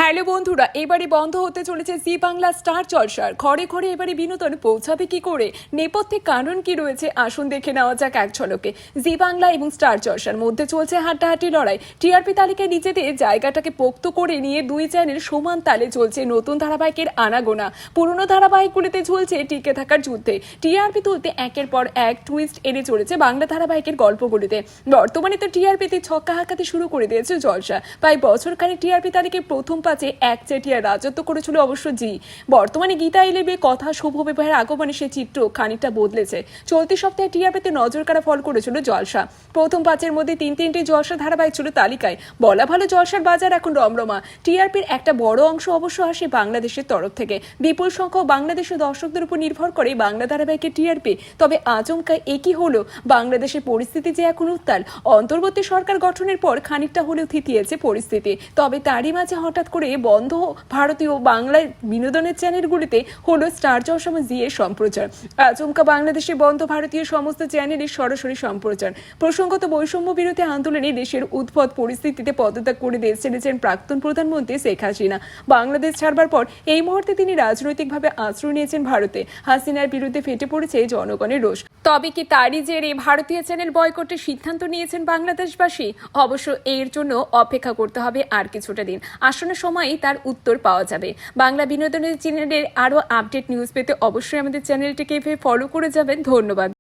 Hello বন্ধুরা, এবারে বন্ধ হতে চলেছে জি বাংলা স্টার জলসার। ঘরে ঘরে এবারে বিনোদন পৌঁছাবে কি করে, নেপথ্যে কারণ কি রয়েছে, আসুন দেখে নেওয়া যাক এক ঝলকে। জি বাংলা এবং স্টার জলসার মধ্যে চলছে হাড্ডাহাড্ডি লড়াই। টিআরপি তালিকায় নিজেদের জায়গাটাকে পোক্ত করে নিয়ে দুই চ্যানেল সমান তালে চলছে নতুন ধারাবাহিকের আনাগোনা। পুরনো ধারাবাহিকগুলিতে চলছে টিকে থাকার যুদ্ধে। টিআরপি তুলতে একের পর এক টুইস্ট এনে চলেছে বাংলা ধারাবাহিকের গল্পগুলিতে। বর্তমানে তো টিআরপিতে ছক্কা হাঁকাতে শুরু করে দিয়েছে জলসা। প্রায় বছরখানেক টিআরপি তালিকায় প্রথম পাঁচে একচেটিয়া রাজত্ব করেছিল অবশ্য জি। বর্তমানে গীতা এলেবে কথা শুভ বিবাহের আগমনে সে চিত্র খানিকটা বদলেছে। চলতি সপ্তাহে টিআরপিতে নজর কাড়া ফল করেছিল জলসা। প্রথম পাঁচের মধ্যে তিনটি জলসা ধারাবাহিক ছিল তালিকায়। বলা ভালো, জলসার বাজার এখন রমরমা। টিআরপির একটা বড় অংশ অবশ্য আসে বাংলাদেশের তরফ থেকে। বিপুল সংখ্যক বাংলাদেশের দর্শকদের উপর নির্ভর করে বাংলা ধারাবাহিকের টিআরপি। তবে আচমকা একই হলো, বাংলাদেশের পরিস্থিতি যে এখন উত্তাল। অন্তর্বর্তী সরকার গঠনের পর খানিকটা হলেও থিতিয়েছে পরিস্থিতি। তবে তারই মাঝে হঠাৎ করে বন্ধ ভারতীয় বাংলায় বিনোদনের চ্যানেলগুলিতে হলো স্টার জলসা জি এর সম্প্রচার। আচমকা বাংলাদেশে বন্ধ ভারতীয় সমস্ত চ্যানেলের সরাসরি সম্প্রচার। প্রসঙ্গত, বৈষম্য বিরোধী আন্দোলনে দেশের উদ্ভট পরিস্থিতিতে পদত্যাগ করে দেশ ছেড়েছেন প্রাক্তন প্রধানমন্ত্রী শেখ হাসিনা। বাংলাদেশ ছাড়বার পর এই মুহূর্তে তিনি রাজনৈতিকভাবে আশ্রয় নিয়েছেন ভারতে। হাসিনার বিরুদ্ধে ফেটে পড়েছে জনগণের রোষ। তবে কি তারই জেরে ভারতীয় চ্যানেল বয়কটের সিদ্ধান্ত নিয়েছেন বাংলাদেশবাসী? অবশ্য এর জন্য অপেক্ষা করতে হবে আর কিছুটা দিন। আসন্ন সময়েই তার উত্তর পাওয়া যাবে। বাংলা বিনোদনের চ্যানেলের আরও আপডেট নিউজ পেতে অবশ্যই আমাদের চ্যানেলটিকে ফলো করে যাবেন। ধন্যবাদ।